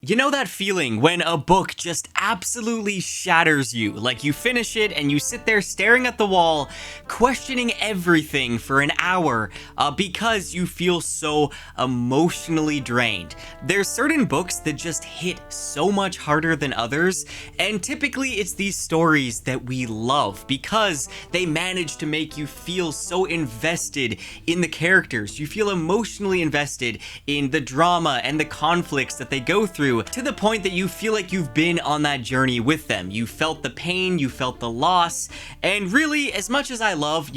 You know that feeling when a book just absolutely shatters you, like you finish it and you sit there staring at the wall, questioning everything for an hour because you feel so emotionally drained. There's certain books that just hit so much harder than others, and typically it's these stories that we love because they manage to make you feel so invested in the characters. You feel emotionally invested in the drama and the conflicts that they go through, to the point that you feel like you've been on that journey with them. You felt the pain, you felt the loss, and really, as much as I love,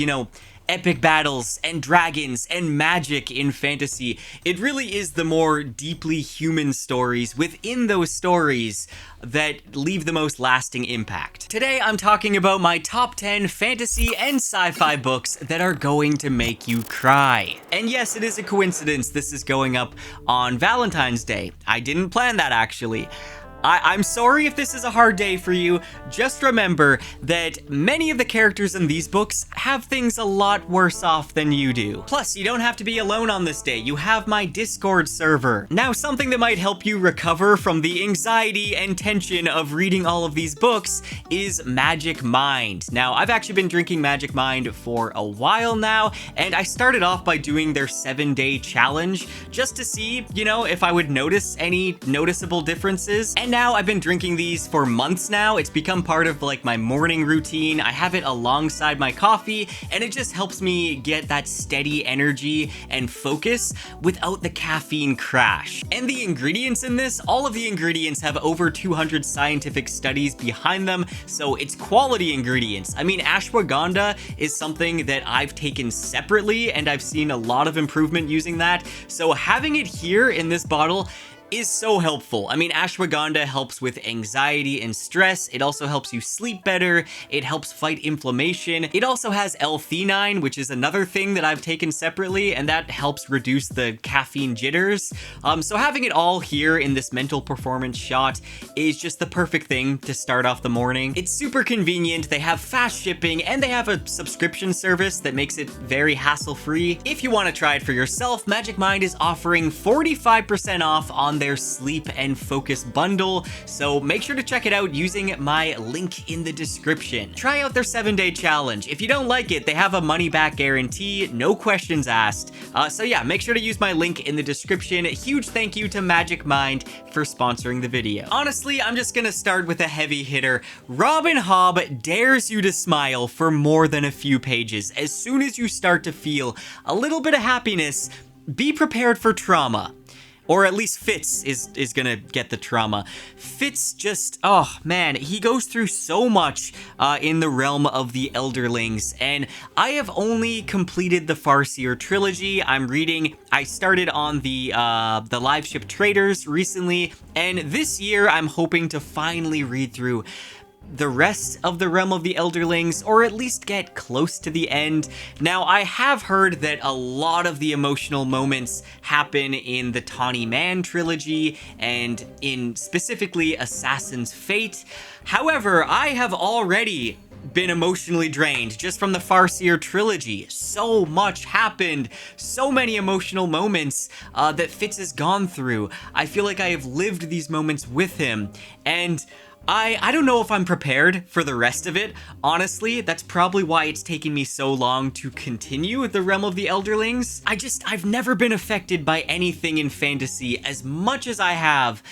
epic battles and dragons and magic in fantasy, it really is the more deeply human stories within those stories that leave the most lasting impact. Today, I'm talking about my top 10 fantasy and sci-fi books that are going to make you cry. And yes, it is a coincidence this is going up on Valentine's Day. I didn't plan that, actually. I'm sorry if this is a hard day for you. Just remember that many of the characters in these books have things a lot worse off than you do. Plus, you don't have to be alone on this day. You have my Discord server. Now, something that might help you recover from the anxiety and tension of reading all of these books is MagicMind. Now, I've actually been drinking MagicMind for a while now, and I started off by doing their 7-day challenge just to see, if I would notice any noticeable differences. And now I've been drinking these for months now. It's become part of my morning routine. I have it alongside my coffee, and it just helps me get that steady energy and focus without the caffeine crash. And the ingredients in this, all of the ingredients have over 200 scientific studies behind them, so it's quality ingredients. I mean, ashwagandha is something that I've taken separately, and I've seen a lot of improvement using that. So having it here in this bottle is so helpful. I mean, ashwagandha helps with anxiety and stress. It also helps you sleep better. It helps fight inflammation. It also has L-theanine, which is another thing that I've taken separately, and that helps reduce the caffeine jitters. So having it all here in this mental performance shot is just the perfect thing to start off the morning. It's super convenient. They have fast shipping, and they have a subscription service that makes it very hassle-free. If you want to try it for yourself, MagicMind is offering 45% off on their sleep and focus bundle, so make sure to check it out using my link in the description. Try out their 7-day challenge. If you don't like it, they have a money-back guarantee, no questions asked. So yeah, make sure to use my link in the description. A huge thank you to MagicMind for sponsoring the video. Honestly, I'm just gonna start with a heavy hitter. Robin Hobb dares you to smile for more than a few pages. As soon as you start to feel a little bit of happiness, be prepared for trauma. Or at least Fitz is gonna get the trauma. Fitz just, oh man, he goes through so much in the realm of the Elderlings, and I have only completed the Farseer trilogy. I started on the Live Ship Traders recently, and this year I'm hoping to finally read through the rest of the realm of the Elderlings, or at least get close to the end. Now, I have heard that a lot of the emotional moments happen in the Tawny Man trilogy, and in specifically Assassin's Fate. However, I have already been emotionally drained just from the Farseer trilogy. So much happened, so many emotional moments that Fitz has gone through. I feel like I have lived these moments with him, and I don't know if I'm prepared for the rest of it. Honestly, that's probably why it's taken me so long to continue with the realm of the Elderlings. I've never been affected by anything in fantasy as much as I have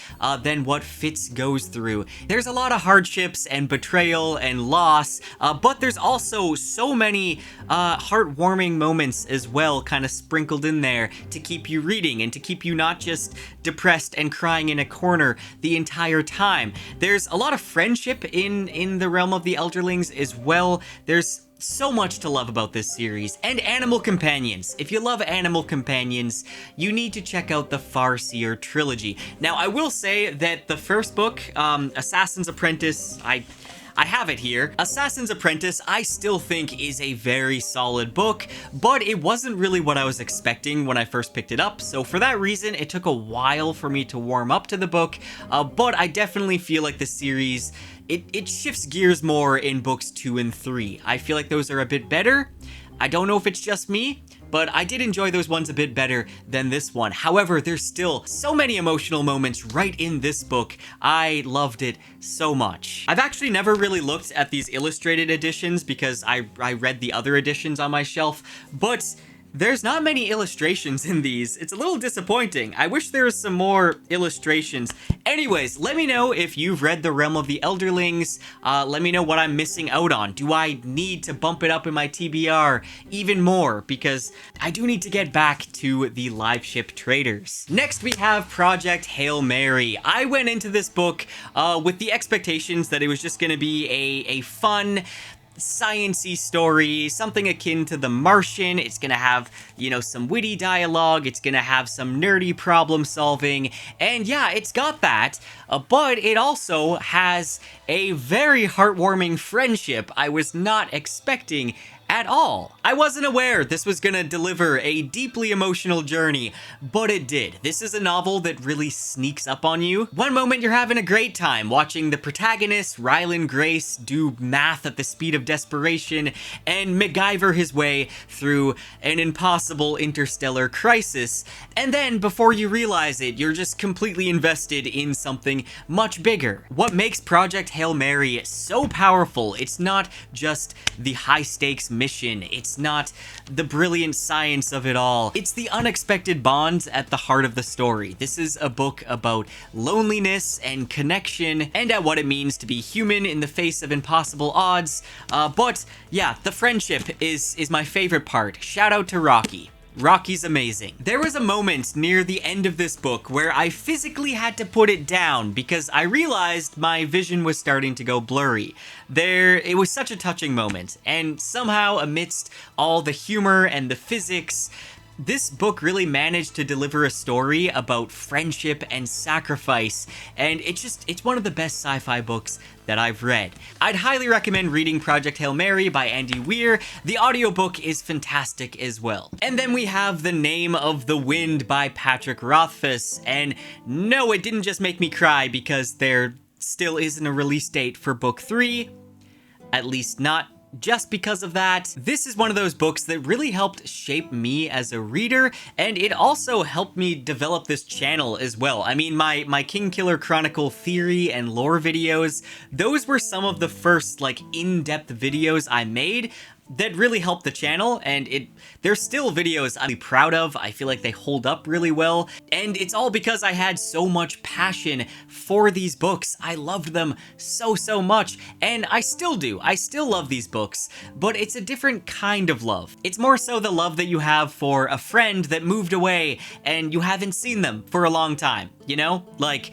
than what Fitz goes through. There's a lot of hardships and betrayal and loss, but there's also so many heartwarming moments as well, kind of sprinkled in there to keep you reading and to keep you not just depressed and crying in a corner the entire time. There's a lot of friendship in the realm of the Elderlings as well. There's so much to love about this series. And animal companions. If you love animal companions, you need to check out the Farseer trilogy. Now, I will say that the first book, Assassin's Apprentice, I have it here. Assassin's Apprentice, I still think is a very solid book, but it wasn't really what I was expecting when I first picked it up. So for that reason, it took a while for me to warm up to the book, but I definitely feel like the series, it shifts gears more in books 2 and 3. I feel like those are a bit better. I don't know if it's just me, but I did enjoy those ones a bit better than this one. However, there's still so many emotional moments right in this book. I loved it so much. I've actually never really looked at these illustrated editions because I read the other editions on my shelf, but there's not many illustrations in these. It's a little disappointing. I wish there was some more illustrations. Anyways, let me know if you've read The Realm of the Elderlings. Let me know what I'm missing out on. Do I need to bump it up in my TBR even more? Because I do need to get back to the live ship traders. Next, we have Project Hail Mary. I went into this book with the expectations that it was just going to be a fun, science-y story, something akin to The Martian. It's gonna have, you know, some witty dialogue, it's gonna have some nerdy problem solving, and yeah, it's got that, but it also has a very heartwarming friendship I was not expecting at all. I wasn't aware this was gonna deliver a deeply emotional journey, but it did. This is a novel that really sneaks up on you. One moment you're having a great time watching the protagonist, Rylan Grace, do math at the speed of desperation and MacGyver his way through an impossible interstellar crisis, and then before you realize it, you're just completely invested in something much bigger. What makes Project Hail Mary so powerful, it's not just the high stakes mission, it's not the brilliant science of it all, it's the unexpected bonds at the heart of the story. This is a book about loneliness and connection and at what it means to be human in the face of impossible odds, but yeah, the friendship is my favorite part. Shout out to Rocky. Rocky's amazing. There was a moment near the end of this book where I physically had to put it down because I realized my vision was starting to go blurry. It was such a touching moment, and somehow amidst all the humor and the physics, this book really managed to deliver a story about friendship and sacrifice, and it's one of the best sci-fi books that I've read. I'd highly recommend reading Project Hail Mary by Andy Weir. The audiobook is fantastic as well. And then we have The Name of the Wind by Patrick Rothfuss, and no, it didn't just make me cry because there still isn't a release date for book 3, at least not just because of that. This is one of those books that really helped shape me as a reader, and it also helped me develop this channel as well. I mean, my Kingkiller Chronicle theory and lore videos, those were some of the first, like, in-depth videos I made that really helped the channel, and there's still videos I'm proud of. I feel like they hold up really well, and it's all because I had so much passion for these books. I loved them so much, and I still do. I still love these books, but it's a different kind of love. It's more so the love that you have for a friend that moved away and you haven't seen them for a long time, you know? Like,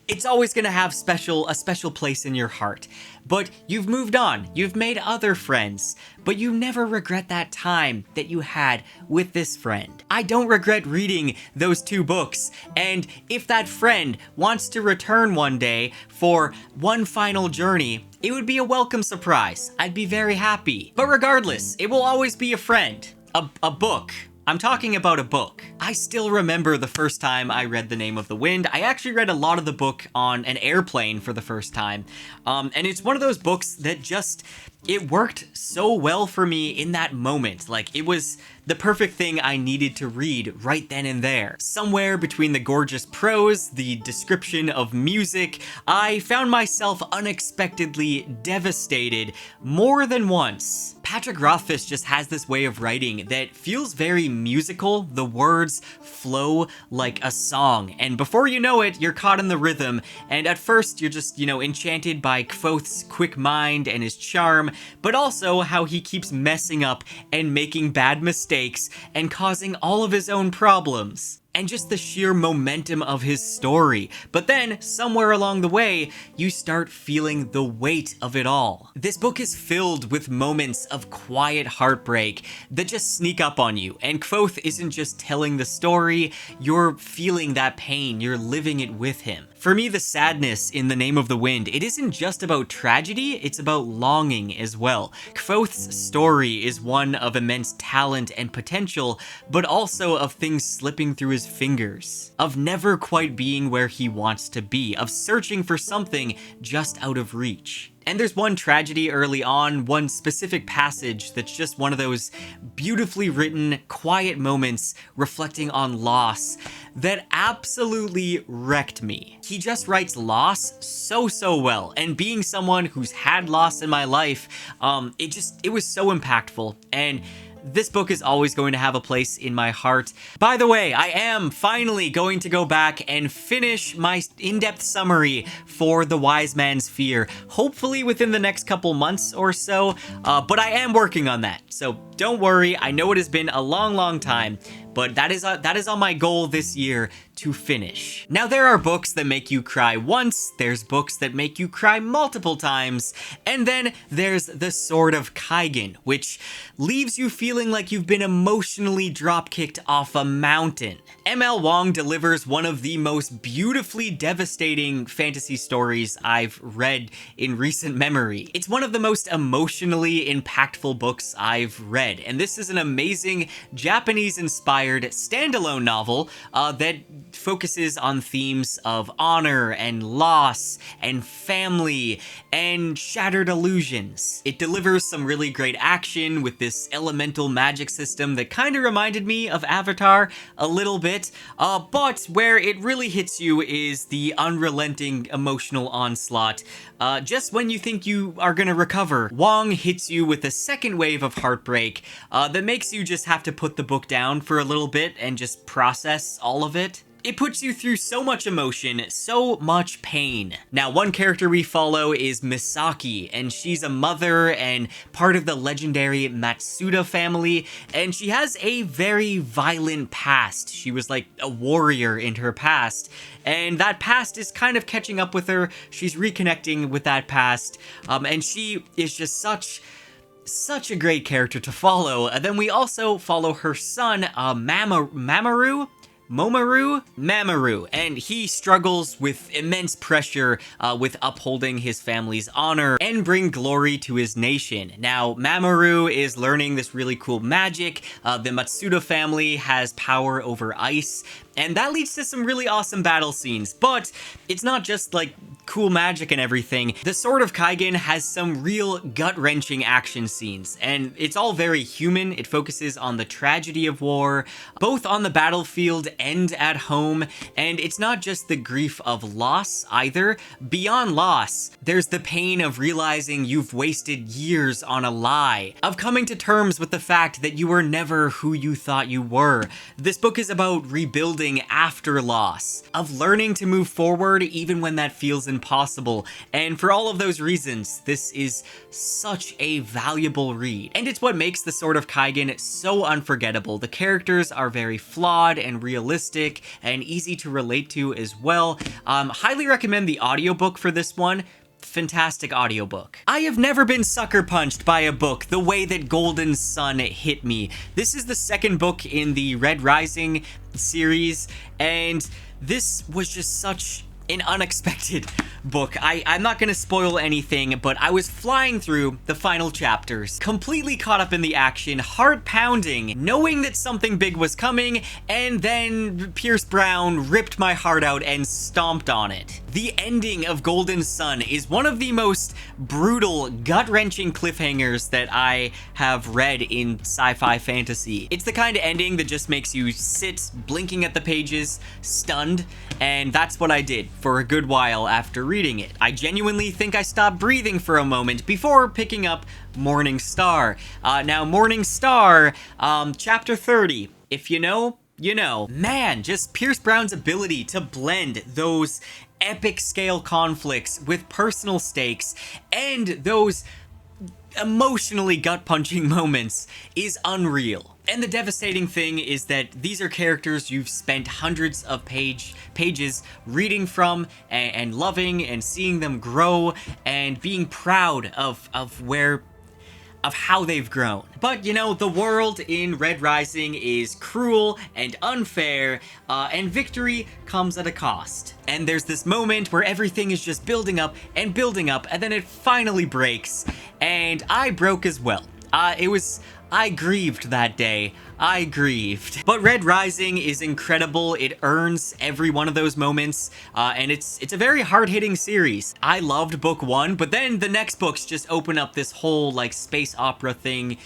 it's always gonna have a special place in your heart. But you've moved on, you've made other friends, but you never regret that time that you had with this friend. I don't regret reading those 2 books, and if that friend wants to return one day for one final journey, it would be a welcome surprise. I'd be very happy. But regardless, it will always be a friend. A book. I'm talking about a book. I still remember the first time I read The Name of the Wind. I actually read a lot of the book on an airplane for the first time. And it's one of those books that it worked so well for me in that moment. Like, it was the perfect thing I needed to read right then and there. Somewhere between the gorgeous prose, the description of music, I found myself unexpectedly devastated more than once. Patrick Rothfuss just has this way of writing that feels very musical. The words flow like a song, and before you know it, you're caught in the rhythm, and at first you're just, you know, enchanted by Kvothe's quick mind and his charm, but also how he keeps messing up and making bad mistakes and causing all of his own problems. And just the sheer momentum of his story. But then, somewhere along the way, you start feeling the weight of it all. This book is filled with moments of quiet heartbreak that just sneak up on you, and Kvothe isn't just telling the story, you're feeling that pain, you're living it with him. For me, the sadness in The Name of the Wind, it isn't just about tragedy, it's about longing as well. Kvothe's story is one of immense talent and potential, but also of things slipping through his fingers, of never quite being where he wants to be, of searching for something just out of reach. And there's one tragedy early on, one specific passage that's just one of those beautifully written, quiet moments reflecting on loss that absolutely wrecked me. He just writes loss so well, and being someone who's had loss in my life, it was so impactful, and this book is always going to have a place in my heart. By the way, I am finally going to go back and finish my in-depth summary for The Wise Man's Fear, hopefully within the next couple months or so, but I am working on that, so don't worry. I know it has been a long time, but that is on my goal this year to finish. Now, there are books that make you cry once, there's books that make you cry multiple times, and then there's The Sword of Kaigen, which leaves you feeling like you've been emotionally drop-kicked off a mountain. M.L. Wong delivers one of the most beautifully devastating fantasy stories I've read in recent memory. It's one of the most emotionally impactful books I've read, and this is an amazing Japanese-inspired standalone novel that focuses on themes of honor and loss and family and shattered illusions. It delivers some really great action with this elemental magic system that kind of reminded me of Avatar a little bit, but where it really hits you is the unrelenting emotional onslaught. Just when you think you are gonna recover, Wong hits you with a second wave of heartbreak that makes you just have to put the book down for a little bit and just process all of it. It puts you through so much emotion, so much pain. Now, one character we follow is Misaki, and she's a mother and part of the legendary Matsuda family, and she has a very violent past. She was like a warrior in her past, and that past is kind of catching up with her. She's reconnecting with that past, and she is just such a great character to follow. And then we also follow her son, Mamoru, and he struggles with immense pressure with upholding his family's honor and bring glory to his nation. Now, Mamoru is learning this really cool magic. The Matsuda family has power over ice, and that leads to some really awesome battle scenes, but it's not just like cool magic and everything. The Sword of Kaigen has some real gut-wrenching action scenes, and it's all very human. It focuses on the tragedy of war, both on the battlefield and at home, and it's not just the grief of loss either. Beyond loss, there's the pain of realizing you've wasted years on a lie, of coming to terms with the fact that you were never who you thought you were. This book is about rebuilding after loss, of learning to move forward even when that feels impossible, and for all of those reasons, this is such a valuable read. And it's what makes The Sword of Kaigen so unforgettable. The characters are very flawed and realistic and easy to relate to as well. Highly recommend the audiobook for this one. Fantastic audiobook. I have never been sucker punched by a book the way that Golden Sun hit me. This is the second book in the Red Rising series, and this was just such an unexpected book. I'm not gonna spoil anything, but I was flying through the final chapters, completely caught up in the action, heart pounding, knowing that something big was coming, and then Pierce Brown ripped my heart out and stomped on it. The ending of Golden Sun is one of the most brutal, gut-wrenching cliffhangers that I have read in sci-fi fantasy. It's the kind of ending that just makes you sit blinking at the pages, stunned, and that's what I did for a good while after reading it. I genuinely think I stopped breathing for a moment before picking up Morning Star. Now, Morning Star, chapter 30, if you know, you know. Man, just Pierce Brown's ability to blend those epic scale conflicts with personal stakes and those emotionally gut-punching moments is unreal. And the devastating thing is that these are characters you've spent hundreds of pages reading from and loving and seeing them grow and being proud of how they've grown. But, you know, the world in Red Rising is cruel and unfair, and victory comes at a cost. And there's this moment where everything is just building up, and then it finally breaks, and I broke as well. It was I grieved that day. I grieved. But Red Rising is incredible. It earns every one of those moments, and it's a very hard-hitting series. I loved book 1, but then the next books just open up this whole, like, space opera thing.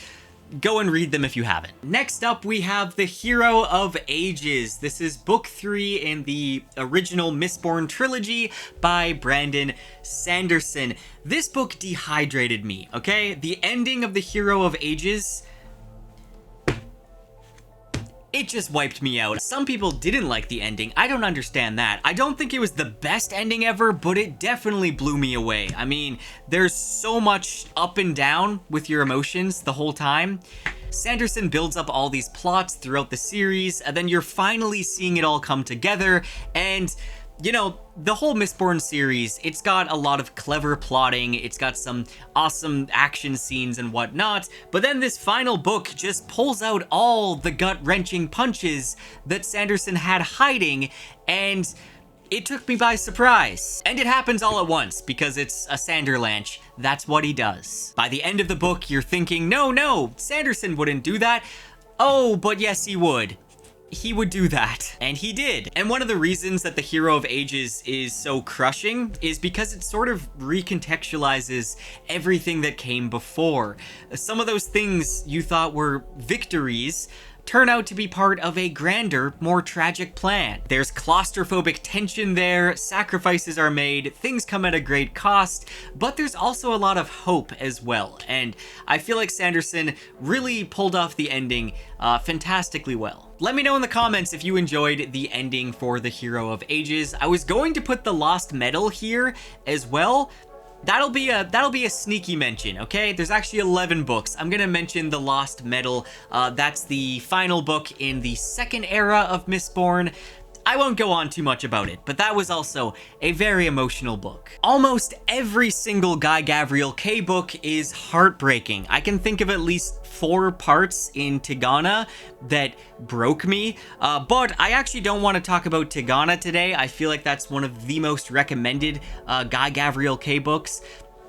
Go and read them if you haven't. Next up, we have The Hero of Ages. This is book 3 in the original Mistborn trilogy by Brandon Sanderson. This book dehydrated me, okay? The ending of The Hero of Ages, it just wiped me out. Some people didn't like the ending. I don't understand that. I don't think it was the best ending ever, but it definitely blew me away. I mean, there's so much up and down with your emotions the whole time. Sanderson builds up all these plots throughout the series, and then you're finally seeing it all come together, and you know, the whole Mistborn series, it's got a lot of clever plotting, it's got some awesome action scenes and whatnot, but then this final book just pulls out all the gut-wrenching punches that Sanderson had hiding, and it took me by surprise. And it happens all at once, because it's a Sanderlanche. That's what he does. By the end of the book, you're thinking, no, Sanderson wouldn't do that. Oh, but yes, he would. He would do that, and he did. And one of the reasons that The Hero of Ages is so crushing is because it sort of recontextualizes everything that came before. Some of those things you thought were victories turn out to be part of a grander, more tragic plan. There's claustrophobic tension there, sacrifices are made, things come at a great cost, but there's also a lot of hope as well. And I feel like Sanderson really pulled off the ending fantastically well. Let me know in the comments if you enjoyed the ending for The Hero of Ages. I was going to put The Lost Medal here as well. That'll be a sneaky mention, okay? There's actually 11 books. I'm gonna mention The Lost Medal. That's the final book in the second era of Mistborn. I won't go on too much about it, but that was also a very emotional book. Almost every single Guy Gavriel Kay book is heartbreaking. I can think of at least 4 parts in Tigana that broke me, but I actually don't want to talk about Tigana today. I feel like that's one of the most recommended Guy Gavriel Kay books.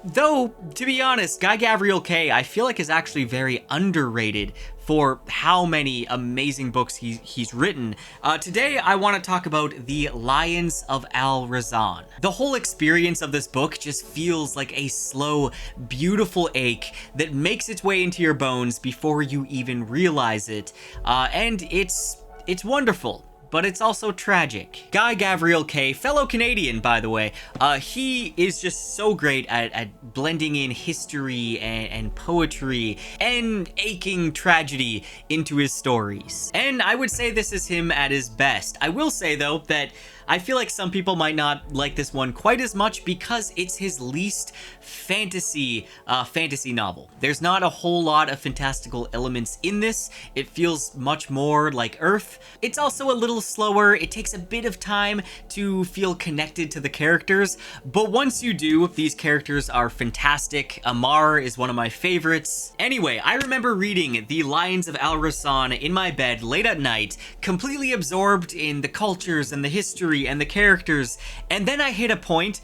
Though, to be honest, Guy Gavriel Kay, I feel like is actually very underrated for how many amazing books he's written. Today, I want to talk about The Lions of Al Rassan. The whole experience of this book just feels like a slow, beautiful ache that makes its way into your bones before you even realize it. And it's wonderful. But it's also tragic. Guy Gavriel Kay, fellow Canadian, by the way, he is just so great at blending in history and poetry and aching tragedy into his stories. And I would say this is him at his best. I will say, though, that I feel like some people might not like this one quite as much because it's his least fantasy novel. There's not a whole lot of fantastical elements in this. It feels much more like Earth. It's also a little slower. It takes a bit of time to feel connected to the characters, but once you do, these characters are fantastic. Amar is one of my favorites. Anyway, I remember reading The Lions of Al Rassan in my bed late at night, completely absorbed in the cultures and the history and the characters, and then I hit a point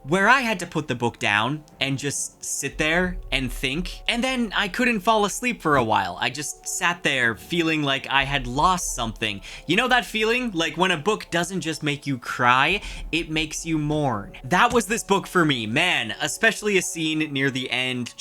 where I had to put the book down and just sit there and think, and then I couldn't fall asleep for a while. I just sat there feeling like I had lost something. You know that feeling? Like when a book doesn't just make you cry, it makes you mourn. That was this book for me, man, especially a scene near the end,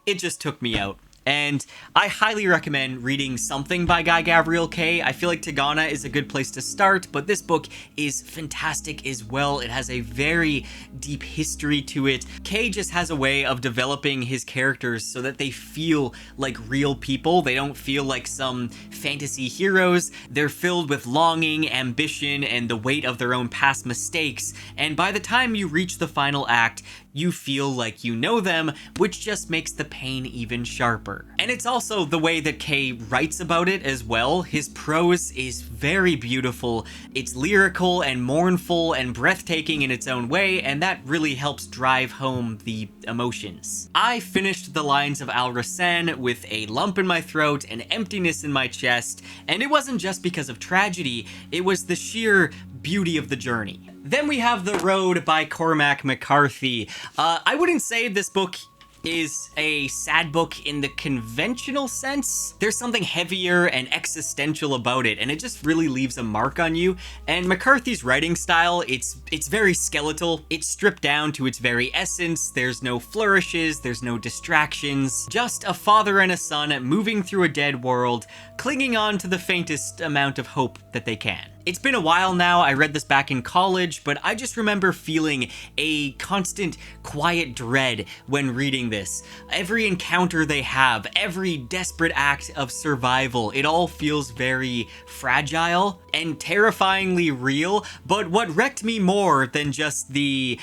it just took me out. And I highly recommend reading something by Guy Gavriel Kay. I feel like Tigana is a good place to start, but this book is fantastic as well. It has a very deep history to it. Kay just has a way of developing his characters so that they feel like real people. They don't feel like some fantasy heroes. They're filled with longing, ambition, and the weight of their own past mistakes. And by the time you reach the final act, you feel like you know them, which just makes the pain even sharper. And it's also the way that Kay writes about it as well. His prose is very beautiful. It's lyrical and mournful and breathtaking in its own way, and that really helps drive home the emotions. I finished The Lions of Al Rassan with a lump in my throat and emptiness in my chest, and it wasn't just because of tragedy, it was the sheer beauty of the journey. Then we have The Road by Cormac McCarthy. I wouldn't say this book is a sad book in the conventional sense. There's something heavier and existential about it, and it just really leaves a mark on you. And McCarthy's writing style, it's very skeletal. It's stripped down to its very essence. There's no flourishes, there's no distractions, just a father and a son moving through a dead world, clinging on to the faintest amount of hope that they can. It's been a while now. I read this back in college, but I just remember feeling a constant quiet dread when reading this. Every encounter they have, every desperate act of survival, it all feels very fragile and terrifyingly real. But what wrecked me more than just the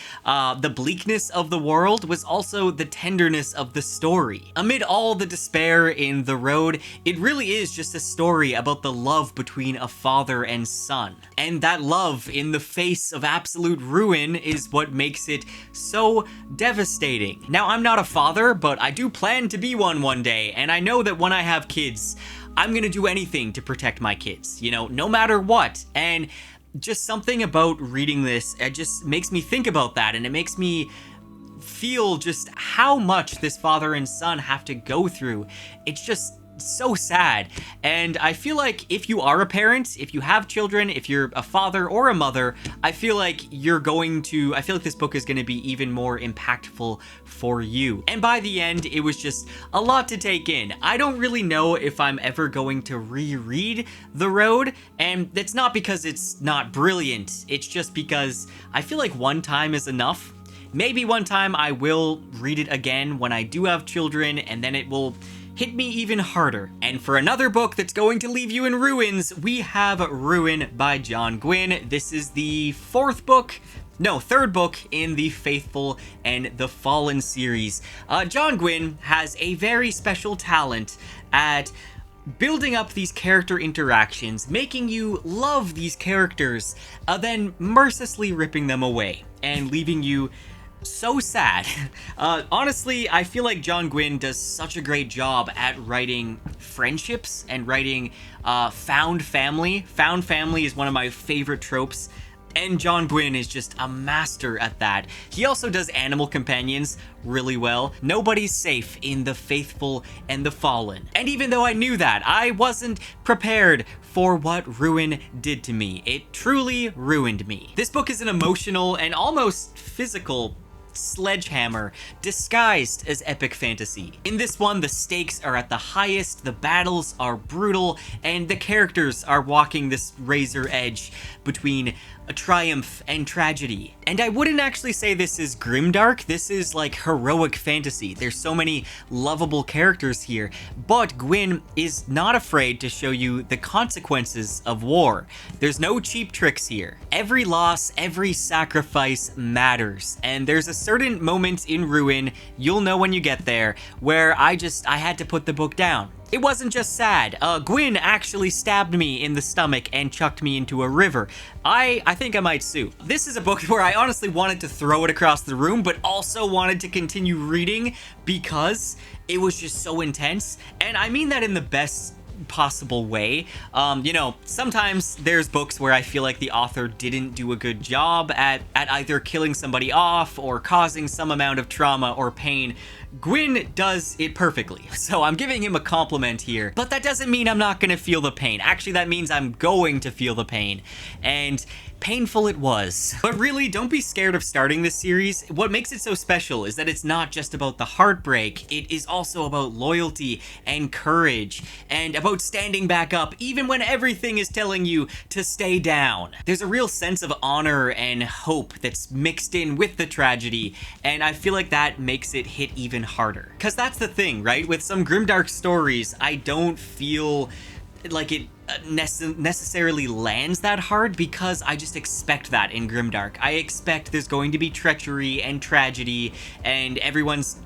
bleakness of the world was also the tenderness of the story. Amid all the despair in The Road, it really is just a story about the love between a father and son. And that love in the face of absolute ruin is what makes it so devastating. Now, I'm not a father, but I do plan to be one day, and I know that when I have kids, I'm gonna do anything to protect my kids, you know, no matter what. And just something about reading this, it just makes me think about that, and it makes me feel just how much this father and son have to go through. It's just so sad. And I feel like if you are a parent, if you have children, if you're a father or a mother, I feel like this book is going to be even more impactful for you. And by the end, it was just a lot to take in. I don't really know if I'm ever going to reread The Road, and it's not because it's not brilliant, it's just because I feel like one time is enough. Maybe one time I will read it again when I do have children, and then it will hit me even harder. And for another book that's going to leave you in ruins, we have Ruin by John Gwynne. This is the third book in the Faithful and the Fallen series. John Gwynne has a very special talent at building up these character interactions, making you love these characters, then mercilessly ripping them away and leaving you so sad. Honestly, I feel like John Gwynne does such a great job at writing friendships and writing found family. Found family is one of my favorite tropes, and John Gwynne is just a master at that. He also does animal companions really well. Nobody's safe in the Faithful and the Fallen. And even though I knew that, I wasn't prepared for what Ruin did to me. It truly ruined me. This book is an emotional and almost physical sledgehammer disguised as epic fantasy. In this one, the stakes are at the highest, the battles are brutal, and the characters are walking this razor edge between a triumph and tragedy. And I wouldn't actually say this is grimdark, this is like heroic fantasy. There's so many lovable characters here, but Gwynne is not afraid to show you the consequences of war. There's no cheap tricks here. Every loss, every sacrifice matters, and there's a certain moment in Ruin, you'll know when you get there, where I had to put the book down. It wasn't just sad. Gwynne actually stabbed me in the stomach and chucked me into a river. I think I might sue. This is a book where I honestly wanted to throw it across the room, but also wanted to continue reading because it was just so intense. And I mean that in the best possible way. You know, sometimes there's books where I feel like the author didn't do a good job at either killing somebody off or causing some amount of trauma or pain. Gwynne does it perfectly, so I'm giving him a compliment here, but that doesn't mean I'm not gonna feel the pain. Actually, that means I'm going to feel the pain, and painful it was. But really, don't be scared of starting this series. What makes it so special is that it's not just about the heartbreak, it is also about loyalty and courage, and about standing back up even when everything is telling you to stay down. There's a real sense of honor and hope that's mixed in with the tragedy, and I feel like that makes it hit even harder. Because that's the thing, right? With some grimdark stories, I don't feel like it necessarily lands that hard because I just expect that in grimdark. I expect there's going to be treachery and tragedy, and everyone's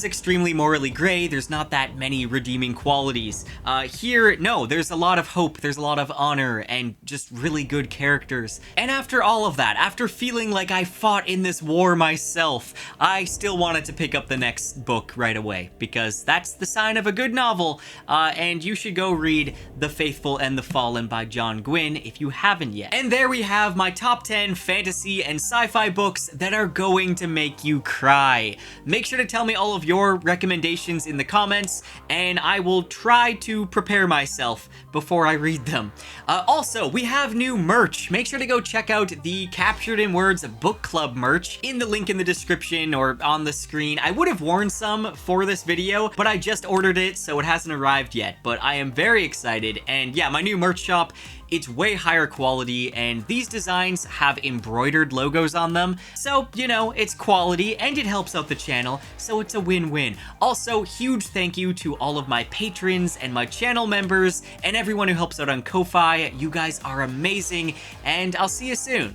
extremely morally gray. There's not that many redeeming qualities. Here, no, there's a lot of hope, there's a lot of honor, and just really good characters. And after all of that, after feeling like I fought in this war myself, I still wanted to pick up the next book right away, because that's the sign of a good novel, and you should go read The Faithful Angel and the Fallen by John Gwynne if you haven't yet. And there we have my top 10 fantasy and sci-fi books that are going to make you cry. Make sure to tell me all of your recommendations in the comments, and I will try to prepare myself before I read them. Also, we have new merch. Make sure to go check out the Captured in Words book club merch in the link in the description or on the screen. I would have worn some for this video, but I just ordered it, so it hasn't arrived yet. But I am very excited, and yeah, my new merch shop, it's way higher quality, and these designs have embroidered logos on them, so, you know, it's quality, and it helps out the channel, so it's a win-win. Also, huge thank you to all of my patrons and my channel members, and everyone who helps out on Ko-Fi. You guys are amazing, and I'll see you soon.